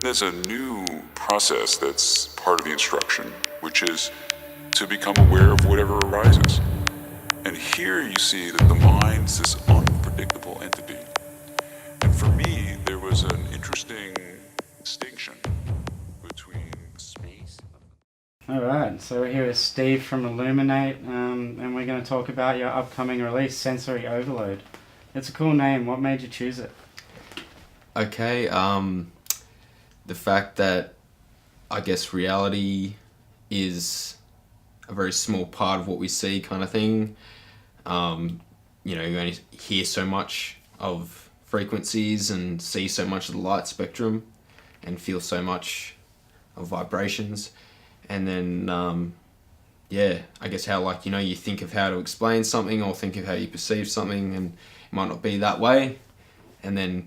there's a new process that's part of the instruction, which is to become aware of whatever arises. And here you see that the mind's this unpredictable entity. And for me, there was an interesting distinction between space. Alright, so we're here with Steve from ILLUMAN8, and we're going to talk about your upcoming release, Sensory Overload. It's a cool name. What made you choose it? Okay, the fact that I guess reality is a very small part of what we see kind of thing. You only hear so much of frequencies and see so much of the light spectrum and feel so much of vibrations. And then, I guess how you think of how to explain something or think of how you perceive something, and it might not be that way. And then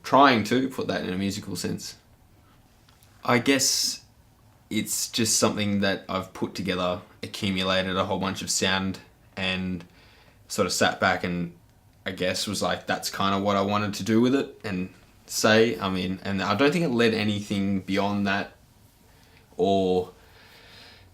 trying to put that in a musical sense. I guess it's just something that I've put together, accumulated a whole bunch of sound, and sort of sat back and I guess was like, that's kind of what I wanted to do with it and say. And I don't think it led anything beyond that, or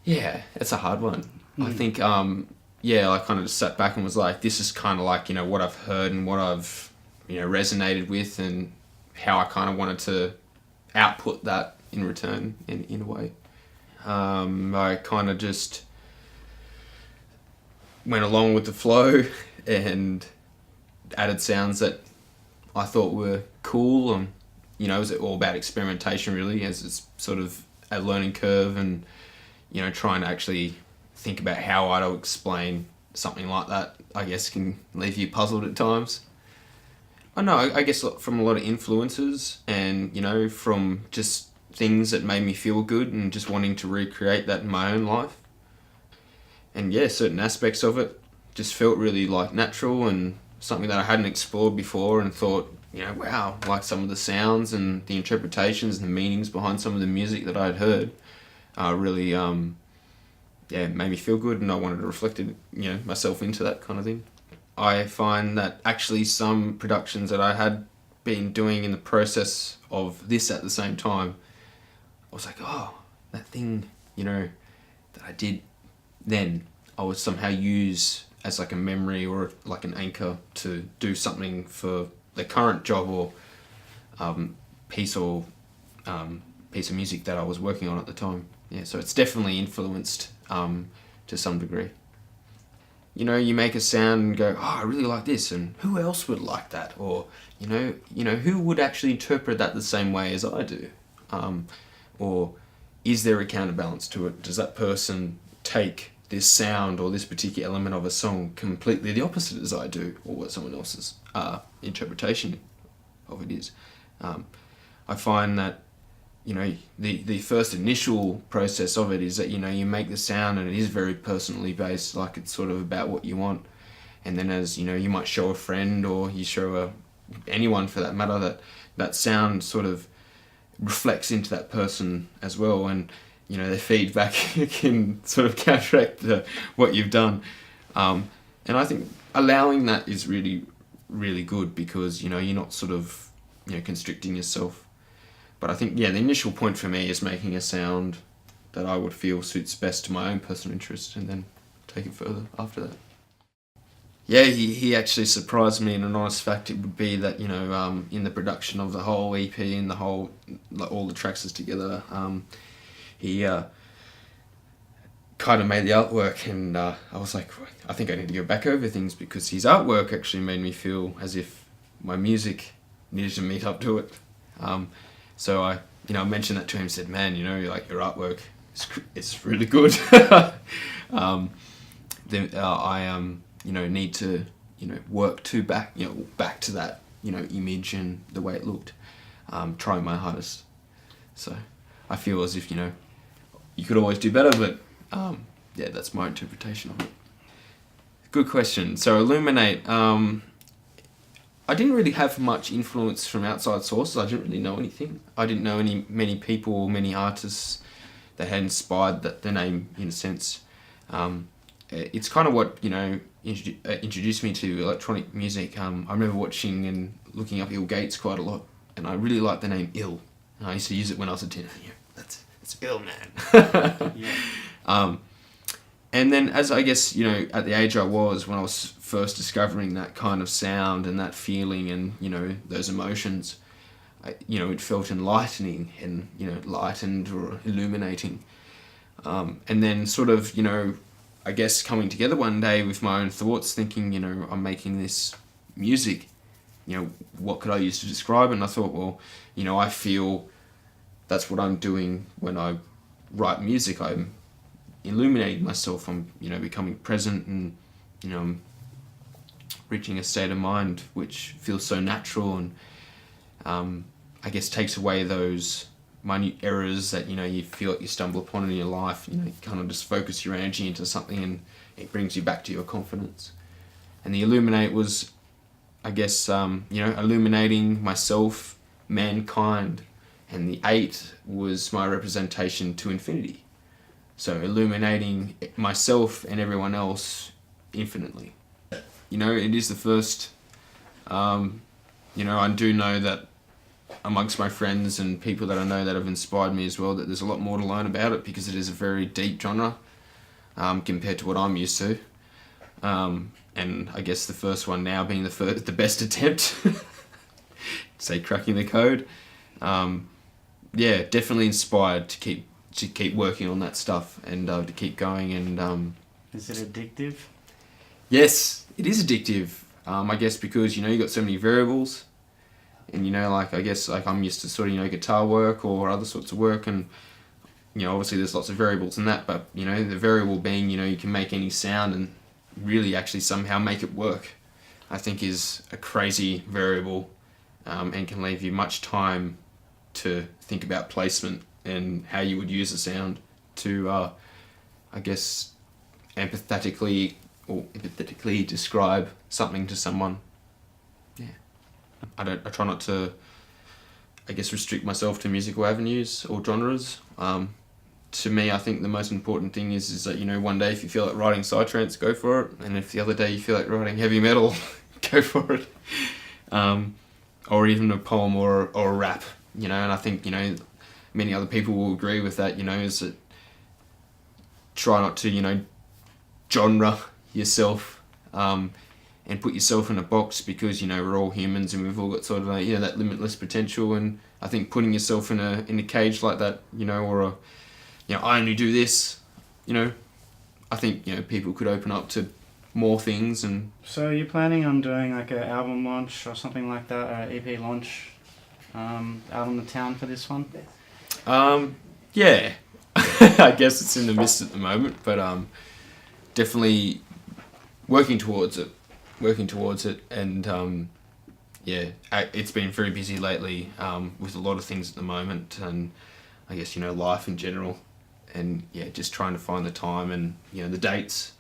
it's a hard one. I think I kind of just sat back and was like, this is kind of like what I've heard and what I've resonated with, and how I kind of wanted to output that in return in a way. I kind of just went along with the flow and added sounds that I thought were cool, and it was all about experimentation really, as it's sort of a learning curve, and trying to actually think about how I'd explain something like that, I guess, can leave you puzzled at times. I guess from a lot of influences, and from just things that made me feel good and just wanting to recreate that in my own life. And certain aspects of it just felt really like natural and something that I hadn't explored before, and thought, wow, like some of the sounds and the interpretations and the meanings behind some of the music that I'd heard really made me feel good, and I wanted to reflect it, myself into that kind of thing. I find that actually some productions that I had been doing in the process of this at the same time, I was like, oh, that thing, that I did then, I would somehow use as like a memory or like an anchor to do something for the current job or piece of music that I was working on at the time. So it's definitely influenced to some degree. You make a sound and go, oh, I really like this, and who else would like that? Or, who would actually interpret that the same way as I do? Or is there a counterbalance to it? Does that person take this sound or this particular element of a song completely the opposite as I do, or what someone else's interpretation of it is? I find that the first initial process of it is that you make the sound, and it is very personally based, like it's sort of about what you want. And then as you might show a friend, or you show anyone for that matter, that sound sort of reflects into that person as well, and their feedback can sort of counteract what you've done. And I think allowing that is really, really good, because you're not sort of constricting yourself. But I think, the initial point for me is making a sound that I would feel suits best to my own personal interest, and then take it further after that. He actually surprised me, and an honest fact it would be that, in the production of the whole EP and the whole, all the tracks together, he kind of made the artwork, and I was like, I think I need to go back over things, because his artwork actually made me feel as if my music needed to meet up to it. So I mentioned that to him, said, man, like your artwork, it's really good. I need to, work back to that, image and the way it looked, trying my hardest. So I feel as if, you could always do better, but that's my interpretation of it. Good question. So ILLUMAN8, I didn't really have much influence from outside sources. I didn't really know anything. I didn't know many people or many artists that had inspired the name, in a sense. It's kind of what introduced me to electronic music. I remember watching and looking up Ill Gates quite a lot, and I really liked the name Ill. And I used to use it when I was a teenager. Yeah, that's ill, man. Yeah. And then as I guess, you know, at the age I was when I was first discovering that kind of sound and that feeling and, you know, those emotions, you know, it felt enlightening and, you know, lightened or illuminating. And then sort of, you know, I guess coming together one day with my own thoughts, thinking, you know, I'm making this music, you know, what could I use to describe? And I thought, well, you know, I feel that's what I'm doing when I write music. I'm illuminating myself. I'm, you know, becoming present and, you know, I'm reaching a state of mind which feels so natural and I guess takes away those minute errors that, you know, you feel like you stumble upon in your life. You know, you kind of just focus your energy into something and it brings you back to your confidence. And the Illuminate was, I guess, you know, illuminating myself, mankind, and the 8 was my representation to infinity. So illuminating myself and everyone else infinitely. You know, it is the first, you know, I do know that amongst my friends and people that I know that have inspired me as well, that there's a lot more to learn about it because it is a very deep genre compared to what I'm used to. And I guess the first one now being the best attempt, say cracking the code. Yeah, definitely inspired to keep working on that stuff and to keep going. And Is it addictive? yes, it is addictive. I guess because, you know, you got so many variables. And, you know, like, I guess, like, I'm used to sort of, you know, guitar work or other sorts of work, and, you know, obviously there's lots of variables in that, but, you know, the variable being, you know, you can make any sound and really actually somehow make it work, I think is a crazy variable, and can leave you much time to think about placement and how you would use a sound to, I guess, empathetically describe something to someone. Yeah. I try not to, I guess, restrict myself to musical avenues or genres. To me, I think the most important thing is that, you know, one day if you feel like writing psytrance, go for it, and if the other day you feel like writing heavy metal, go for it. Or even a poem or a rap, you know. And I think, you know, many other people will agree with that. You know, is that try not to, you know, genre yourself. And put yourself in a box because, you know, we're all humans and we've all got sort of, you know, that limitless potential. And I think putting yourself in a cage like that, you know, or you know, I only do this, you know, I think, you know, people could open up to more things. And So you're planning on doing like an album launch or something like that, or EP launch out on the town for this one? yeah, I guess it's in the mist at the moment, but definitely working towards it. And yeah, it's been very busy lately with a lot of things at the moment, and I guess, you know, life in general, and yeah, just trying to find the time and, you know, the dates,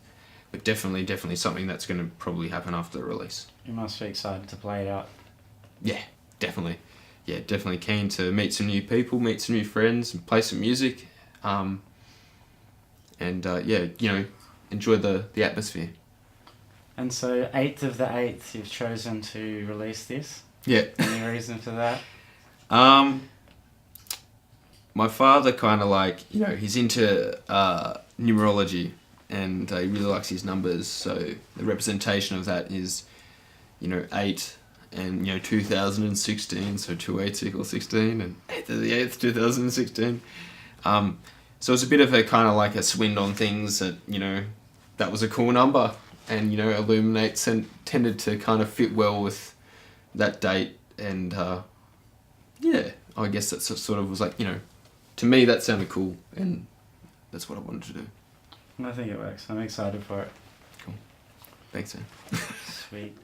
but definitely something that's going to probably happen after the release. You must be excited to play it out. Yeah, definitely keen to meet some new people, meet some new friends, and play some music, and yeah, you know, enjoy the atmosphere. And so 8th of the 8th, you've chosen to release this. Yeah. Any reason for that? My father kind of, like, you know, he's into numerology, and he really likes his numbers, so the representation of that is, you know, 8 and, you know, 2016, so 2 8 equals 16, and 8th of the 8th, 2016. So it's a bit of a kind of like a swing on things that, you know, that was a cool number. And, you know, Illuman8 tended to kind of fit well with that date. And, yeah, I guess that sort of was like, you know, to me that sounded cool. And that's what I wanted to do. I think it works. I'm excited for it. Cool. Thanks, man. Sweet.